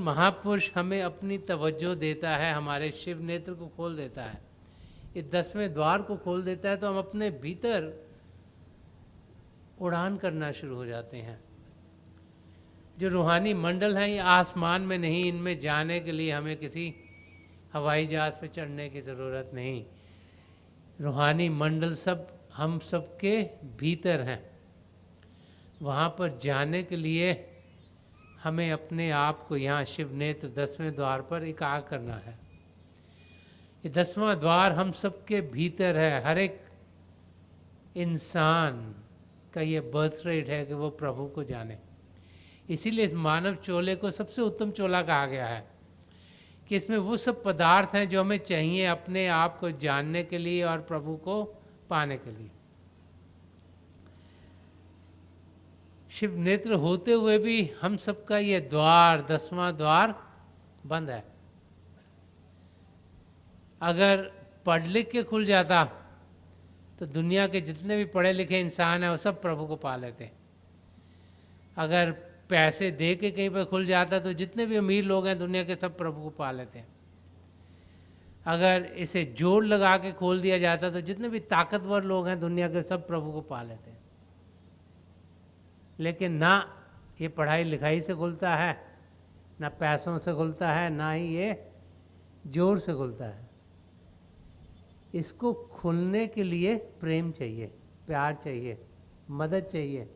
महापुरुष हमें अपनी तवज्जो देता है, हमारे शिव नेत्र को खोल देता है, ये 10वें द्वार को खोल देता है, तो हम अपने भीतर उड़ान करना शुरू हो जाते हैं। जो रूहानी मंडल हैं ये आसमान में नहीं, इनमें जाने के लिए हमें किसी हवाई जहाज़ पे चढ़ने की ज़रूरत नहीं। रूहानी मंडल सब हम सबके भीतर हैं। वहाँ पर जाने के लिए हमें अपने आप को यहाँ शिव नेत्र 10वें द्वार पर एकाग्र करना है। ये 10वां द्वार हम सबके भीतर है। हर एक इंसान का ये बर्थ रेट है कि वो प्रभु को जाने। इसीलिए इस मानव चोले को सबसे उत्तम चोला कहा गया है कि इसमें वो सब पदार्थ हैं जो हमें चाहिए अपने आप को जानने के लिए और प्रभु को पाने के लिए। शिव नेत्र होते हुए भी हम सबका ये द्वार 10वां द्वार बंद है। अगर पढ़ लिख के खुल जाता तो दुनिया के जितने भी पढ़े लिखे इंसान हैं वो सब प्रभु को पा लेते। अगर पैसे दे के कहीं पर खुल जाता तो जितने भी अमीर लोग हैं दुनिया के सब प्रभु को पा लेते हैं। अगर इसे जोड़ लगा के खोल दिया जाता तो जितने भी ताकतवर लोग हैं दुनिया के सब प्रभु को पा लेते हैं। लेकिन ना ये पढ़ाई लिखाई से खुलता है, ना पैसों से खुलता है, ना ही ये जोर से खुलता है। इसको खुलने के लिए प्रेम चाहिए, प्यार चाहिए, मदद चाहिए।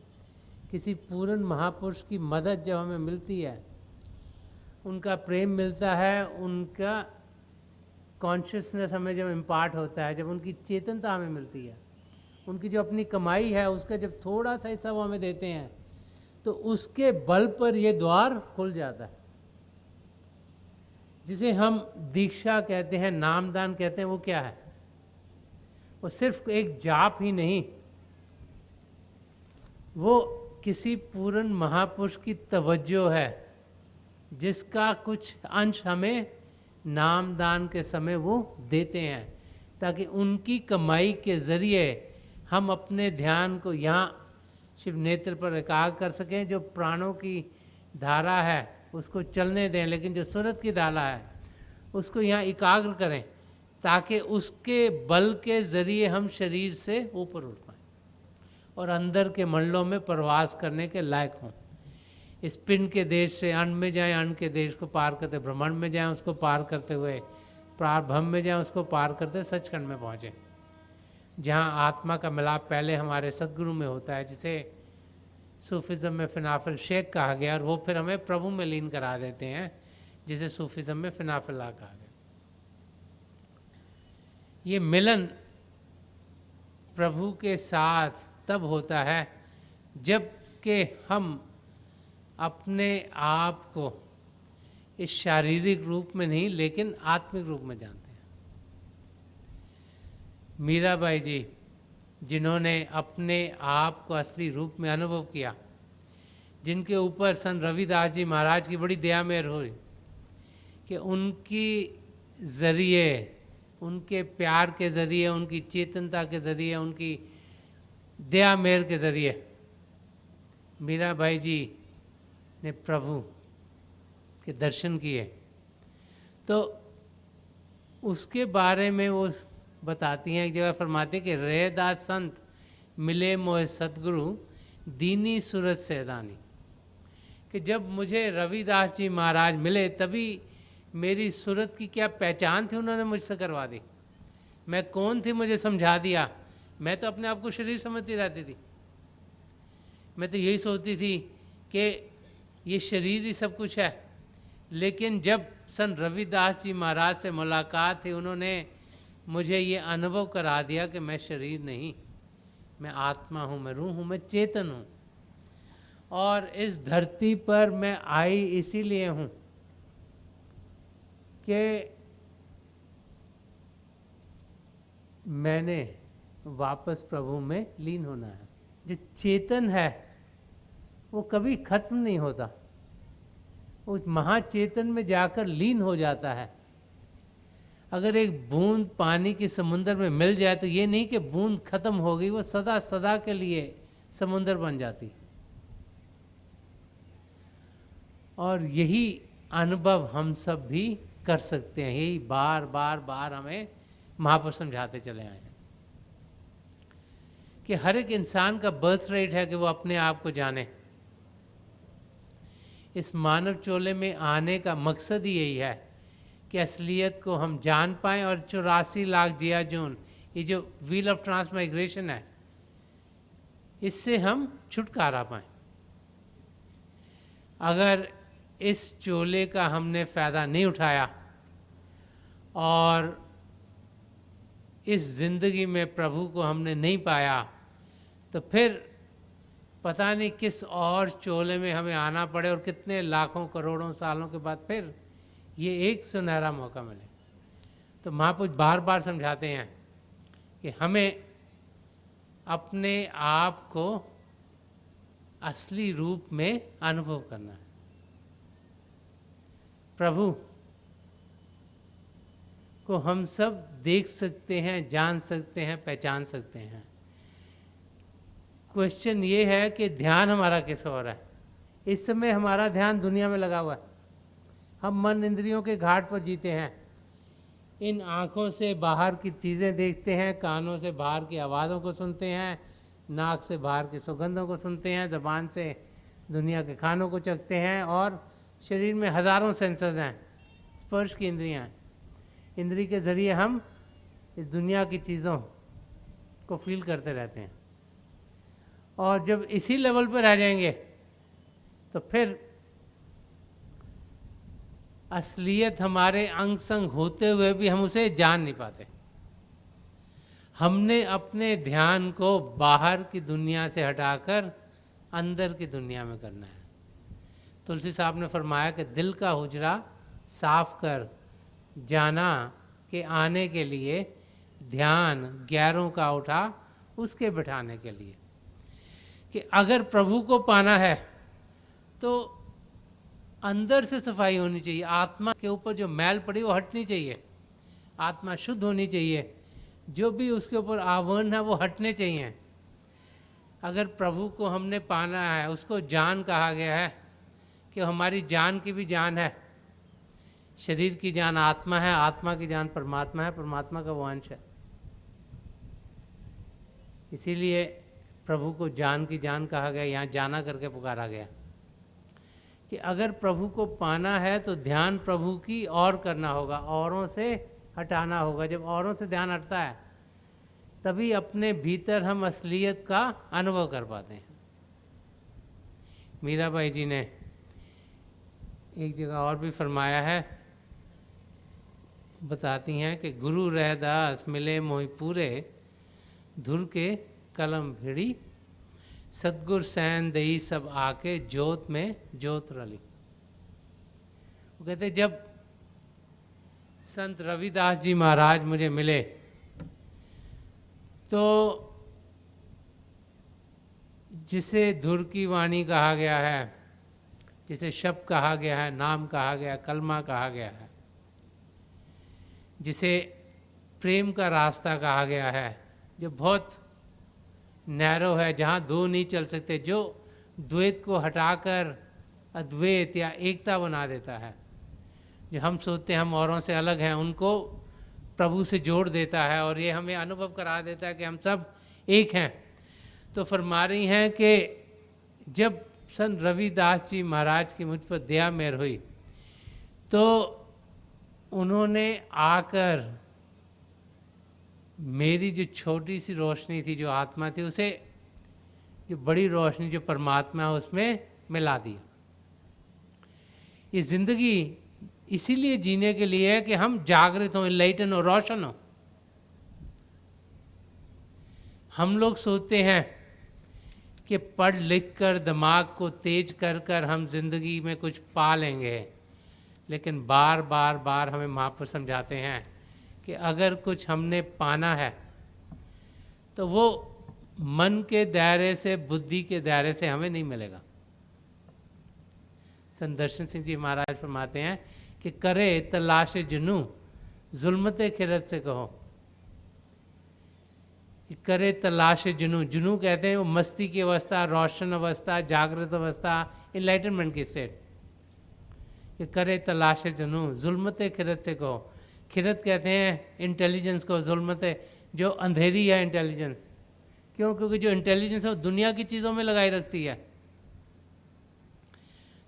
किसी पूर्ण महापुरुष की मदद जब हमें मिलती है, उनका प्रेम मिलता है, उनका कॉन्शियसनेस हमें जब इम्पार्ट होता है, जब उनकी चेतनता हमें मिलती है, उनकी जो अपनी कमाई है उसका जब थोड़ा सा हिस्सा वो हमें देते हैं तो उसके बल पर ये द्वार खुल जाता है। जिसे हम दीक्षा कहते हैं, नामदान कहते हैं, वो क्या है? वो सिर्फ एक जाप ही नहीं, वो किसी पूर्ण महापुरुष की तवज्जो है जिसका कुछ अंश हमें नामदान के समय वो देते हैं, ताकि उनकी कमाई के ज़रिए हम अपने ध्यान को यहाँ शिव नेत्र पर एकाग्र कर सकें। जो प्राणों की धारा है उसको चलने दें, लेकिन जो सूरत की धारा है उसको यहाँ एकाग्र करें, ताकि उसके बल के ज़रिए हम शरीर से ऊपर उठ पाएँ और अंदर के मंडलों में प्रवास करने के लायक हों। इस पिंड के देश से अन्न में जाएं, अन्न के देश को पार करते ब्रह्मांड में जाएं, उसको पार करते हुए प्रारब्ध में जाएं, उसको पार करते सचखंड में पहुँचें, जहाँ आत्मा का मिलाप पहले हमारे सदगुरु में होता है, जिसे सूफिज़म में फिनाफिल शेख कहा गया, और वो फिर हमें प्रभु में लीन करा देते हैं, जिसे सूफिज़म में फिनाफिल्लाह कहा गया। ये मिलन प्रभु के साथ तब होता है जब कि हम अपने आप को इस शारीरिक रूप में नहीं लेकिन आत्मिक रूप में जानते हैं। मीराबाई जी, जिन्होंने अपने आप को असली रूप में अनुभव किया, जिनके ऊपर सन रविदास जी महाराज की बड़ी दया मेहर हुई कि उनकी ज़रिए, उनके प्यार के ज़रिए, उनकी चेतनता के ज़रिए, उनकी दया मेहर के ज़रिए मीराबाई जी ने प्रभु के दर्शन किए। तो उसके बारे में वो बताती हैं, एक जगह फरमाते कि रैदास संत मिले मोह सतगुरु दीनी सूरत सैदानी, कि जब मुझे रविदास जी महाराज मिले तभी मेरी सूरत की क्या पहचान थी उन्होंने मुझसे करवा दी। मैं कौन थी मुझे समझा दिया। मैं तो अपने आप को शरीर समझती रहती थी। मैं तो यही सोचती थी कि ये शरीर ही सब कुछ है। लेकिन जब सन रविदास जी महाराज से मुलाकात थी, उन्होंने मुझे ये अनुभव करा दिया कि मैं शरीर नहीं, मैं आत्मा हूँ, मैं रूह हूँ, मैं चेतन हूँ, और इस धरती पर मैं आई इसीलिए हूँ कि मैंने वापस प्रभु में लीन होना है। जो चेतन है वो कभी खत्म नहीं होता, उस महाचेतन में जाकर लीन हो जाता है। अगर एक बूंद पानी के समुंदर में मिल जाए तो ये नहीं कि बूंद खत्म हो गई, वो सदा सदा के लिए समुंदर बन जाती। और यही अनुभव हम सब भी कर सकते हैं। यही बार बार बार हमें महापुरुष समझाते चले आए हैं कि हर एक इंसान का बर्थ रेट है कि वो अपने आप को जाने। इस मानव चोले में आने का मकसद ही यही है कि असलियत को हम जान पाएं और 84 लाख जिया जून, ये जो व्हील ऑफ ट्रांसमाइग्रेशन है, इससे हम छुटकारा पाएं। अगर इस चोले का हमने फ़ायदा नहीं उठाया और इस ज़िंदगी में प्रभु को हमने नहीं पाया, तो फिर पता नहीं किस और चोले में हमें आना पड़े और कितने लाखों करोड़ों सालों के बाद फिर ये एक सुनहरा मौका मिले। तो महापुरुष बार बार समझाते हैं कि हमें अपने आप को असली रूप में अनुभव करना है। प्रभु को हम सब देख सकते हैं, जान सकते हैं, पहचान सकते हैं। क्वेश्चन ये है कि ध्यान हमारा किस और है। इस समय हमारा ध्यान दुनिया में लगा हुआ है। हम मन इंद्रियों के घाट पर जीते हैं। इन आँखों से बाहर की चीज़ें देखते हैं, कानों से बाहर की आवाज़ों को सुनते हैं, नाक से बाहर की सुगंधों को सुनते हैं, ज़बान से दुनिया के खानों को चखते हैं, और शरीर में हज़ारों सेंसर्स हैं, स्पर्श की इंद्रियां हैं। इंद्री के ज़रिए हम इस दुनिया की चीज़ों को फील करते रहते हैं। और जब इसी लेवल पर रह जाएंगे तो फिर असलियत हमारे अंग संग होते हुए भी हम उसे जान नहीं पाते। हमने अपने ध्यान को बाहर की दुनिया से हटाकर अंदर की दुनिया में करना है। तुलसी साहब ने फरमाया कि दिल का हुजरा साफ कर जाना के आने के लिए ध्यान 11 का उठा उसके बिठाने के लिए। कि अगर प्रभु को पाना है तो अंदर से सफाई होनी चाहिए। आत्मा के ऊपर जो मैल पड़ी वो हटनी चाहिए, आत्मा शुद्ध होनी चाहिए, जो भी उसके ऊपर आवरण है वो हटने चाहिए। अगर प्रभु को हमने पाना है, उसको जान कहा गया है कि हमारी जान की भी जान है। शरीर की जान आत्मा है, आत्मा की जान परमात्मा है, परमात्मा का वो अंश है। इसीलिए प्रभु को जान की जान कहा गया, यहाँ जाना करके पुकारा गया कि अगर प्रभु को पाना है तो ध्यान प्रभु की और करना होगा, औरों से हटाना होगा। जब औरों से ध्यान हटता है तभी अपने भीतर हम असलियत का अनुभव कर पाते हैं। मीराबाई जी ने एक जगह और भी फरमाया है, बताती हैं कि गुरु रहदास मिले मोहि पूरे, धुर के कलम भिड़ी, सतगुर सैन दई सब आके जोत में जोत रली। वो कहते जब संत रविदास जी महाराज मुझे मिले तो जिसे धुर की वाणी कहा गया है, जिसे शब्द कहा गया है, नाम कहा गया, कलमा कहा गया है, जिसे प्रेम का रास्ता कहा गया है, जो बहुत नैरो है, जहाँ दो नहीं चल सकते, जो द्वैत को हटाकर अद्वैत या एकता बना देता है, जो हम सोचते हैं हम औरों से अलग हैं, उनको प्रभु से जोड़ देता है और ये हमें अनुभव करा देता है कि हम सब एक हैं। तो फरमा रही हैं कि जब संत रविदास जी महाराज की मुझ पर दया मेहर हुई तो उन्होंने आकर मेरी जो छोटी सी रोशनी थी, जो आत्मा थी, उसे जो बड़ी रोशनी जो परमात्मा है उसमें मिला दिया। ये जिंदगी इसीलिए जीने के लिए है कि हम जागृत हों, इनलाइटन हो, रोशन हो। हम लोग सोचते हैं कि पढ़ लिख कर दिमाग को तेज कर कर हम जिंदगी में कुछ पा लेंगे, लेकिन बार बार बार हमें महापुरुष समझाते हैं कि अगर कुछ हमने पाना है तो वो मन के दायरे से, बुद्धि के दायरे से हमें नहीं मिलेगा। संत दर्शन सिंह जी महाराज फरमाते हैं कि करे तलाश जुनू जुल्मते खिरत से कहो, कि करे तलाश जुनू। जुनू कहते हैं वो मस्ती की अवस्था, रोशन अवस्था, जागृत अवस्था, इनलाइटनमेंट की स्टेट। कि करे तलाश जनू, जुल्मत खिरत से कहो। खिरत कहते हैं इंटेलिजेंस को, जुल्मत जो अंधेरी है इंटेलिजेंस। क्यों? क्योंकि जो इंटेलिजेंस है वो दुनिया की चीज़ों में लगाई रखती है।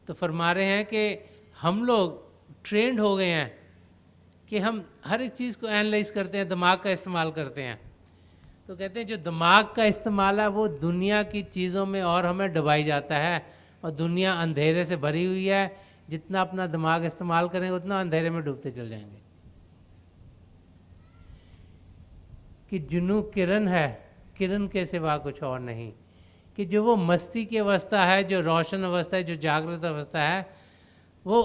तो फरमा रहे हैं कि हम लोग ट्रेंड हो गए हैं कि हम हर एक चीज़ को एनालाइज करते हैं, दिमाग का इस्तेमाल करते हैं। तो कहते हैं जो दिमाग का इस्तेमाल है वो दुनिया की चीज़ों में और हमें डुबाई जाता है, और दुनिया अंधेरे से भरी हुई है। जितना अपना दिमाग इस्तेमाल करेंगे उतना अंधेरे में डूबते चल जाएंगे। कि जुनू किरण है, किरण के सिवा कुछ और नहीं। कि जो वो मस्ती की अवस्था है, जो रोशन अवस्था है, जो जागृत अवस्था है, वो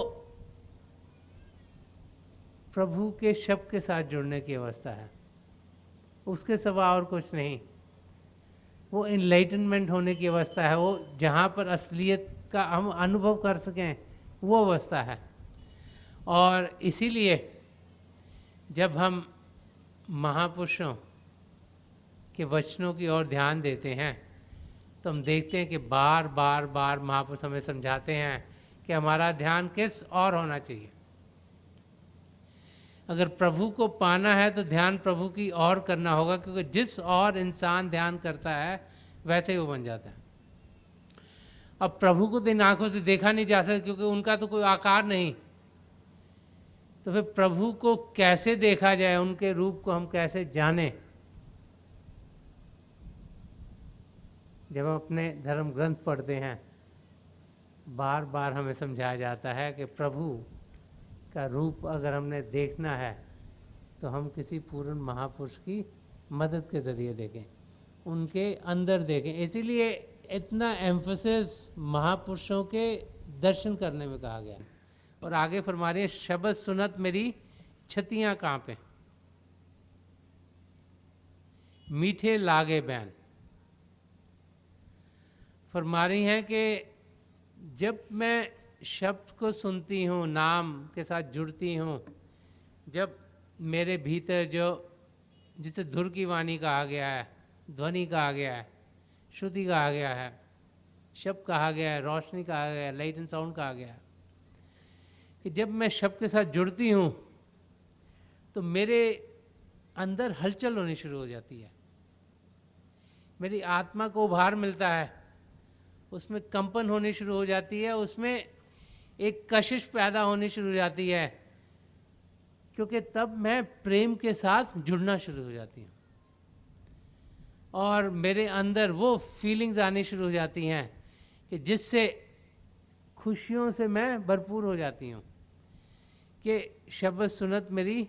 प्रभु के शब्द के साथ जुड़ने की अवस्था है, उसके सिवा और कुछ नहीं। वो इनलाइटनमेंट होने की अवस्था है, वो जहाँ पर असलियत का हम अनुभव कर सकें, वो अवस्था है। और इसीलिए जब हम महापुरुषों के वचनों की ओर ध्यान देते हैं तो हम देखते हैं कि बार बार बार महापुरुष हमें समझाते हैं कि हमारा ध्यान किस और होना चाहिए। अगर प्रभु को पाना है तो ध्यान प्रभु की ओर करना होगा, क्योंकि जिस और इंसान ध्यान करता है वैसे ही वो बन जाता है। अब प्रभु को तो इन आंखों से देखा नहीं जा सकता, क्योंकि उनका तो कोई आकार नहीं। तो फिर प्रभु को कैसे देखा जाए, उनके रूप को हम कैसे जाने? जब हम अपने धर्म ग्रंथ पढ़ते हैं, बार बार हमें समझाया जाता है कि प्रभु का रूप अगर हमने देखना है तो हम किसी पूर्ण महापुरुष की मदद के ज़रिए देखें, उनके अंदर देखें। इसीलिए इतना एम्फोसिस महापुरुषों के दर्शन करने में कहा गया। और आगे फरमा रहे हैं, शब्द सुनत मेरी छतियाँ कांपे, मीठे लागे बैन। फरमा रही हैं कि जब मैं शब्द को सुनती हूँ, नाम के साथ जुड़ती हूँ, जब मेरे भीतर जो जिसे धुर की वाणी कहा गया है, ध्वनि कहा गया है, श्रुति कहा गया है, शब्द कहा गया है, रोशनी कहा गया है, लाइट एंड साउंड कहा गया है, कि जब मैं शब्द के साथ जुड़ती हूँ तो मेरे अंदर हलचल होनी शुरू हो जाती है। मेरी आत्मा को उभार मिलता है, उसमें कंपन होनी शुरू हो जाती है, उसमें एक कशिश पैदा होनी शुरू हो जाती है, क्योंकि तब मैं प्रेम के साथ जुड़ना शुरू हो जाती हूँ और मेरे अंदर वो फीलिंग्स आनी शुरू हो जाती हैं कि जिससे खुशियों से मैं भरपूर हो जाती हूँ। कि शब्द सुनत मेरी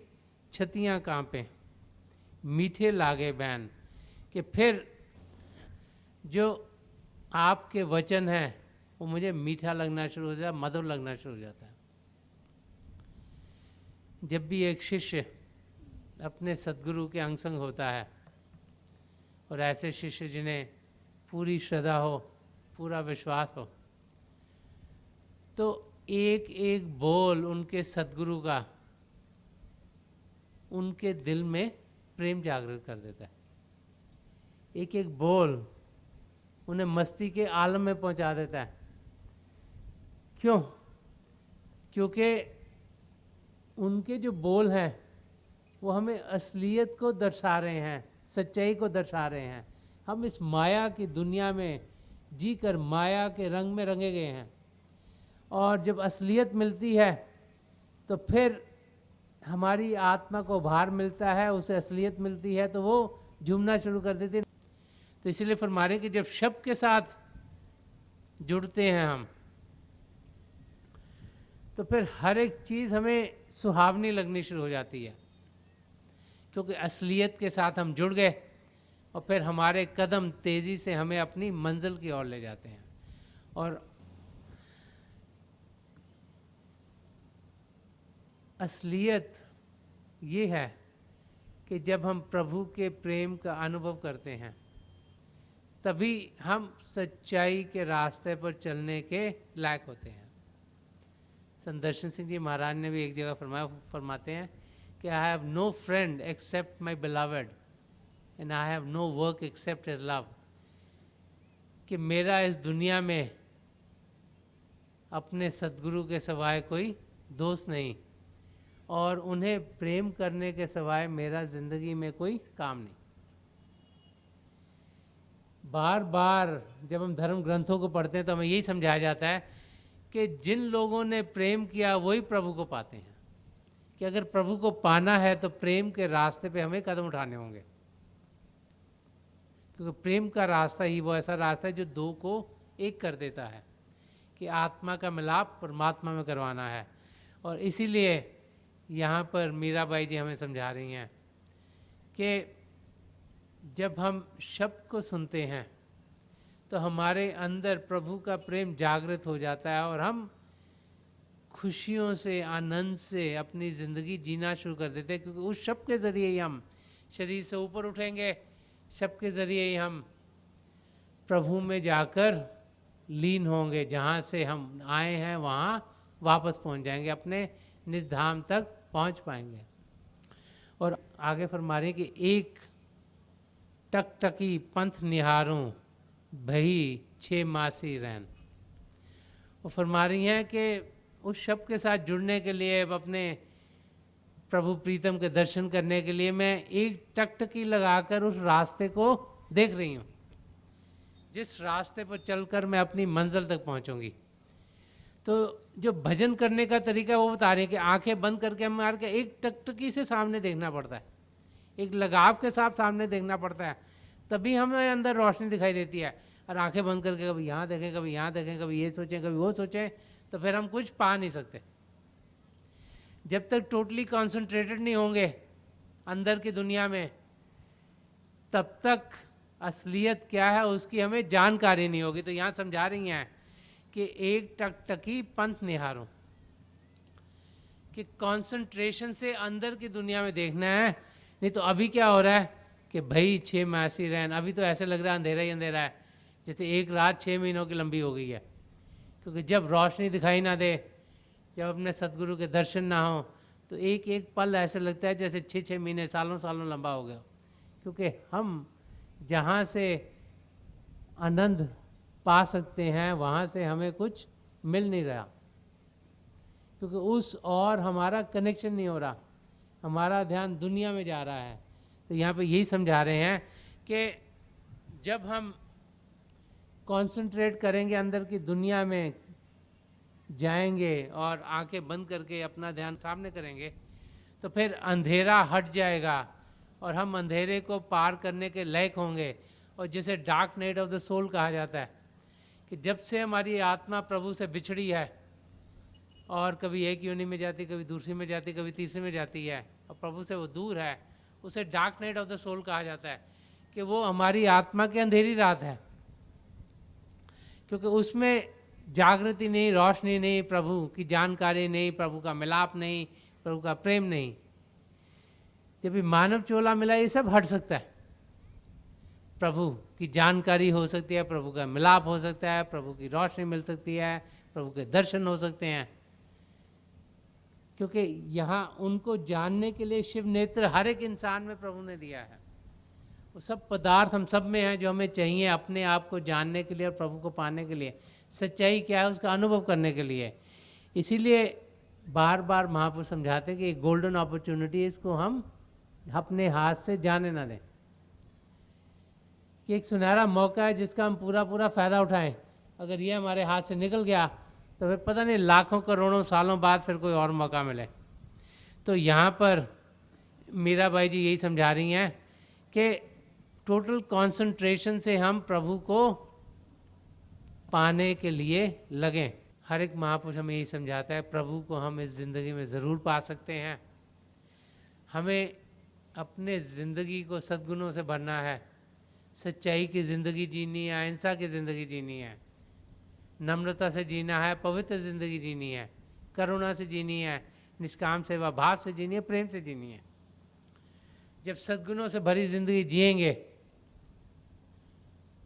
छतियाँ कांपे, मीठे लागे बैन। कि फिर जो आपके वचन हैं वो मुझे मीठा लगना शुरू हो जाता है, मधुर लगना शुरू हो जाता है। जब भी एक शिष्य अपने सद्गुरु के अंग संग होता है, और ऐसे शिष्य जिन्हें पूरी श्रद्धा हो, पूरा विश्वास हो, तो एक एक बोल उनके सद्गुरु का उनके दिल में प्रेम जागृत कर देता है। एक एक बोल उन्हें मस्ती के आलम में पहुंचा देता है। क्यों? क्योंकि उनके जो बोल हैं वो हमें असलियत को दर्शा रहे हैं, सच्चाई को दर्शा रहे हैं। हम इस माया की दुनिया में जीकर माया के रंग में रंगे गए हैं, और जब असलियत मिलती है तो फिर हमारी आत्मा को भार मिलता है, उसे असलियत मिलती है तो वो झूमना शुरू कर देती है। तो इसलिए फरमा रहे कि जब शब्द के साथ जुड़ते हैं हम, तो फिर हर एक चीज़ हमें सुहावनी लगनी शुरू हो जाती है, क्योंकि असलियत के साथ हम जुड़ गए, और फिर हमारे कदम तेज़ी से हमें अपनी मंजिल की ओर ले जाते हैं। और असलियत ये है कि जब हम प्रभु के प्रेम का अनुभव करते हैं तभी हम सच्चाई के रास्ते पर चलने के लायक होते हैं। संत दर्शन सिंह जी महाराज ने भी एक जगह फरमाते हैं कि I have no friend except my beloved and I have no work except his love. कि मेरा इस दुनिया में अपने सद्गुरु के सिवाय कोई दोस्त नहीं, और उन्हें प्रेम करने के सिवाय मेरा ज़िंदगी में कोई काम नहीं। बार बार जब हम धर्म ग्रंथों को पढ़ते हैं तो हमें यही समझाया जाता है कि जिन लोगों ने प्रेम किया वही प्रभु को पाते हैं, कि अगर प्रभु को पाना है तो प्रेम के रास्ते पे हमें कदम उठाने होंगे, क्योंकि प्रेम का रास्ता ही वो ऐसा रास्ता है जो दो को एक कर देता है, कि आत्मा का मिलाप परमात्मा में करवाना है। और इसीलिए यहाँ पर मीराबाई जी हमें समझा रही हैं कि जब हम शब्द को सुनते हैं तो हमारे अंदर प्रभु का प्रेम जागृत हो जाता है और हम खुशियों से, आनंद से अपनी ज़िंदगी जीना शुरू कर देते हैं, क्योंकि उस शब्द के ज़रिए ही हम शरीर से ऊपर उठेंगे, शब्द के ज़रिए ही हम प्रभु में जाकर लीन होंगे, जहाँ से हम आए हैं वहाँ वापस पहुँच जाएंगे, अपने निज धाम तक पहुँच पाएंगे। और आगे फरमा रहे कि एक टकटकी पंथ निहारूं भई 6 मासी रैन। वो फरमा रही हैं कि उस शब्द के साथ जुड़ने के लिए, अपने प्रभु प्रीतम के दर्शन करने के लिए मैं एक टकटकी लगाकर उस रास्ते को देख रही हूँ, जिस रास्ते पर चलकर मैं अपनी मंजिल तक पहुँचूंगी। तो जो भजन करने का तरीका वो बता रहे हैं कि आंखें बंद करके हम मार के एक टकटकी से सामने देखना पड़ता है, एक लगाव के साथ सामने देखना पड़ता है, तभी हमें अंदर रोशनी दिखाई देती है। और आंखें बंद करके कभी यहाँ देखें, कभी यहाँ देखें, कभी ये सोचें, कभी वो सोचें, तो फिर हम कुछ पा नहीं सकते। जब तक टोटली कॉन्सेंट्रेटेड नहीं होंगे अंदर की दुनिया में, तब तक असलियत क्या है उसकी हमें जानकारी नहीं होगी। तो यहाँ समझा रही हैं कि एक टकटकी पंथ निहारूं, कि कंसंट्रेशन से अंदर की दुनिया में देखना है। नहीं तो अभी क्या हो रहा है कि भाई 6 मासी रैन, अभी तो ऐसे लग रहा है अंधेरा ही अंधेरा है, जैसे एक रात 6 महीनों की लंबी हो गई है। क्योंकि जब रोशनी दिखाई ना दे, जब अपने सतगुरु के दर्शन ना हो, तो एक एक पल ऐसे लगता है जैसे 6-6 महीने, सालों सालों लंबा हो गया। क्योंकि हम जहाँ से आनंद पा सकते हैं वहाँ से हमें कुछ मिल नहीं रहा, क्योंकि उस और हमारा कनेक्शन नहीं हो रहा, हमारा ध्यान दुनिया में जा रहा है। तो यहाँ पे यही समझा रहे हैं कि जब हम कंसंट्रेट करेंगे, अंदर की दुनिया में जाएंगे और आंखें बंद करके अपना ध्यान सामने करेंगे, तो फिर अंधेरा हट जाएगा और हम अंधेरे को पार करने के लायक होंगे। और जिसे dark night of the soul कहा जाता है, कि जब से हमारी आत्मा प्रभु से बिछड़ी है और कभी एक योनि में जाती, कभी दूसरी में जाती, कभी तीसरी में जाती है, और प्रभु से वो दूर है, उसे dark night of the soul कहा जाता है, कि वो हमारी आत्मा की अंधेरी रात है, क्योंकि उसमें जागृति नहीं, रोशनी नहीं, प्रभु की जानकारी नहीं, प्रभु का मिलाप नहीं, प्रभु का प्रेम नहीं। जब भी मानव चोला मिला, ये सब हट सकता है। प्रभु की जानकारी हो सकती है, प्रभु का मिलाप हो सकता है, प्रभु की रोशनी मिल सकती है, प्रभु के दर्शन हो सकते हैं, क्योंकि यहाँ उनको जानने के लिए शिव नेत्र हर एक इंसान में प्रभु ने दिया है। वो सब पदार्थ हम सब में हैं जो हमें चाहिए अपने आप को जानने के लिए और प्रभु को पाने के लिए। सच्चाई क्या है उसका अनुभव करने के लिए। इसीलिए बार बार महापुरुष समझाते हैं कि गोल्डन अपॉर्चुनिटी, इसको हम अपने हाथ से जाने ना दें, कि एक सुनहरा मौका है जिसका हम पूरा पूरा फ़ायदा उठाएं। अगर ये हमारे हाथ से निकल गया तो फिर पता नहीं लाखों करोड़ों सालों बाद फिर कोई और मौका मिले। तो यहाँ पर मीराबाई जी यही समझा रही हैं कि टोटल कंसंट्रेशन से हम प्रभु को पाने के लिए लगें। हर एक महापुरुष हमें यही समझाता है, प्रभु को हम इस ज़िंदगी में ज़रूर पा सकते हैं। हमें अपने ज़िंदगी को सद्गुणों से भरना है, सच्चाई की ज़िंदगी जीनी है, अहिंसा की ज़िंदगी जीनी है, नम्रता से जीना है, पवित्र ज़िंदगी जीनी है, करुणा से जीनी है, निष्काम सेवा भाव से जीनी है, प्रेम से जीनी है। जब सद्गुणों से भरी ज़िंदगी जिएंगे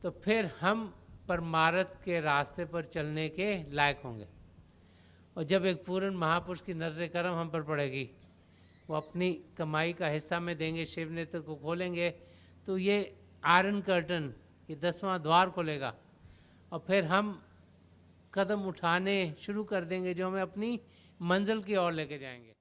तो फिर हम परमार्थ के रास्ते पर चलने के लायक होंगे। और जब एक पूर्ण महापुरुष की नजर करम हम पर पड़ेगी, वो अपनी कमाई का हिस्सा में देंगे, शिव नेत्र को खोलेंगे, तो ये आयरन कर्टन, ये 10वां द्वार खोलेगा और फिर हम कदम उठाने शुरू कर देंगे जो हमें अपनी मंजिल की ओर लेके जाएंगे।